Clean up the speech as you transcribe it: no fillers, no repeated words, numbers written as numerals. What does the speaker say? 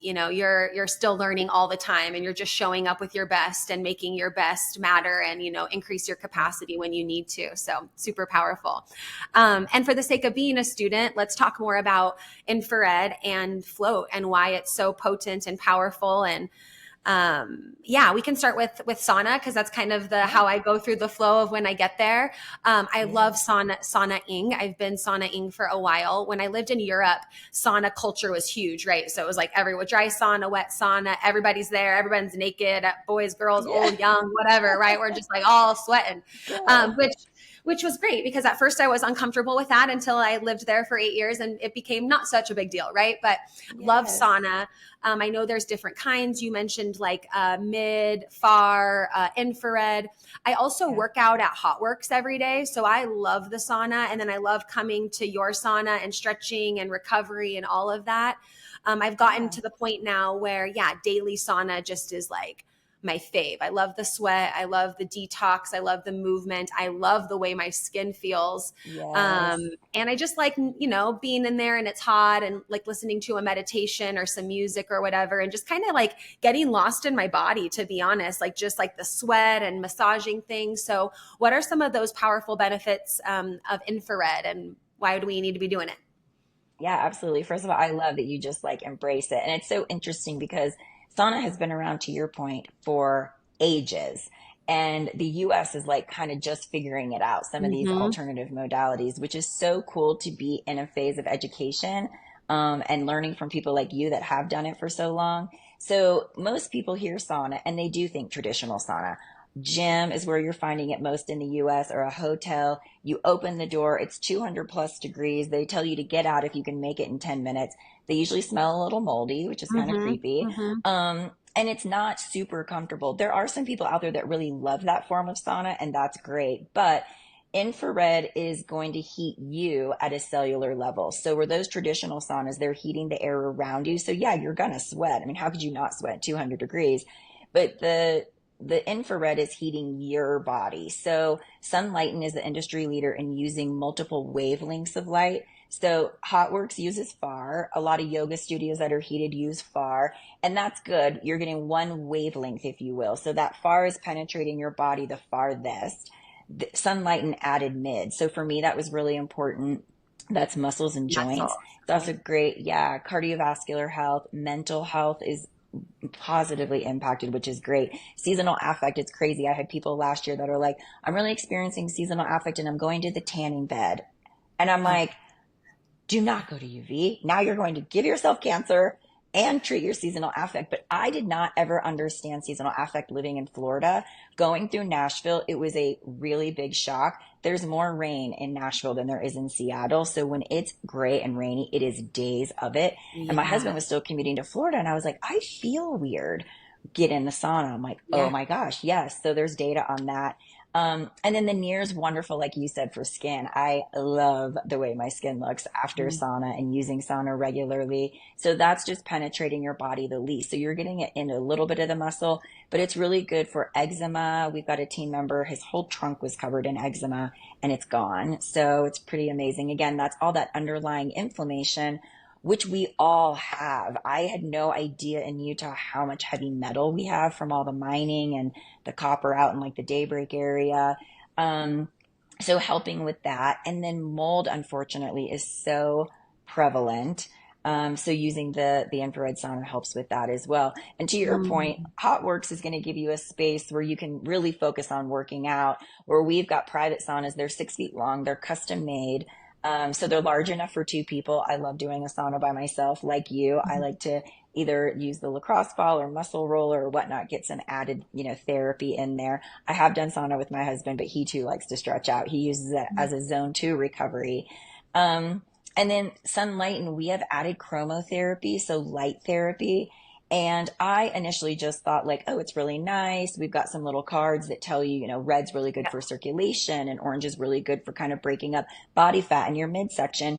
you're still learning all the time, and you're just showing up with your best and making your best matter, and increase your capacity when you need to. So super powerful. And for the sake of being a student, let's talk more about infrared and float and why it's so potent and powerful. And yeah, we can start with sauna, because that's kind of the how I go through the flow of when I get there. I love sauna-ing. I've been sauna-ing for a while. When I lived in Europe, sauna culture was huge, right? So it was like everyone, dry sauna, wet sauna, everybody's there, everyone's naked, boys, girls, old, young, whatever, right? We're just like all sweating, which was great, because at first I was uncomfortable with that until I lived there for 8 years, and it became not such a big deal, right? But love sauna. I know there's different kinds. You mentioned like mid, far, infrared. I also work out at Hotworks every day. So I love the sauna. And then I love coming to your sauna and stretching and recovery and all of that. I've gotten to the point now where, daily sauna just is like my fave. I love the sweat. I love the detox. I love the movement. I love the way my skin feels. And I just like, being in there and it's hot, and like listening to a meditation or some music or whatever, and just kind of like getting lost in my body, to be honest, like just like the sweat and massaging things. So what are some of those powerful benefits of infrared, and why do we need to be doing it? Yeah, absolutely. First of all, I love that you just like embrace it. And it's so interesting because sauna has been around, to your point, for ages. And the US is like kind of just figuring it out, some of these Mm-hmm. alternative modalities, which is so cool to be in a phase of education, and learning from people like you that have done it for so long. So most people hear sauna and they do think traditional sauna. Gym is where you're finding it most in the US, or a hotel. You open the door, it's 200 plus degrees. They tell you to get out if you can make it in 10 minutes. They usually smell a little moldy, which is kind of Mm-hmm. creepy. Mm-hmm. And it's not super comfortable. There are some people out there that really love that form of sauna, and that's great. But infrared is going to heat you at a cellular level. So where those traditional saunas, they're heating the air around you. So yeah, you're gonna sweat. I mean, how could you not sweat at 200 degrees? But the infrared is heating your body. So Sunlighten is the industry leader in using multiple wavelengths of light. So Hotworks uses far. A lot of yoga studios that are heated use far, and that's good. You're getting one wavelength, if you will. So that far is penetrating your body the farthest. Sunlighten added mid. So for me, that was really important. That's muscles and joints. Muscles. It's also great. Yeah. Cardiovascular health, mental health is positively impacted, which is great. Seasonal affect, it's crazy. I had people last year that are like, I'm really experiencing seasonal affect and I'm going to the tanning bed. And I'm like, do not go to UV. Now you're going to give yourself cancer and treat your seasonal affect. But I did not ever understand seasonal affect living in Florida. Going through Nashville, it was a really big shock. There's more rain in Nashville than there is in Seattle. So when it's gray and rainy, it is days of it. And my husband Yeah. was still commuting to Florida, and I was like, I feel weird. Get in the sauna. I'm like, oh Yeah. my gosh, yes. So there's data on that. And then the near is wonderful, like you said, for skin. I love the way my skin looks after sauna and using sauna regularly. So that's just penetrating your body the least. So you're getting it in a little bit of the muscle, but it's really good for eczema. We've got a team member, his whole trunk was covered in eczema and it's gone. So it's pretty amazing. Again, that's all that underlying inflammation, which we all have. I had no idea in Utah how much heavy metal we have from all the mining and the copper out in like the Daybreak area. Um, so helping with that. And then mold, unfortunately, is so prevalent. So using the infrared sauna helps with that as well. And to your point, Mm. Hotworks is going to give you a space where you can really focus on working out, where we've got private saunas. They're 6 feet long. They're custom made. So they're large enough for two people. I love doing a sauna by myself, like you. I like to either use the lacrosse ball or muscle roller or whatnot, get some added, therapy in there. I have done sauna with my husband, but he too likes to stretch out. He uses it as a zone 2 recovery. Um, and then Sunlighten, we have added chromotherapy, so light therapy. And I initially just thought like, oh, it's really nice. We've got some little cards that tell you, red's really good for circulation and orange is really good for kind of breaking up body fat in your midsection.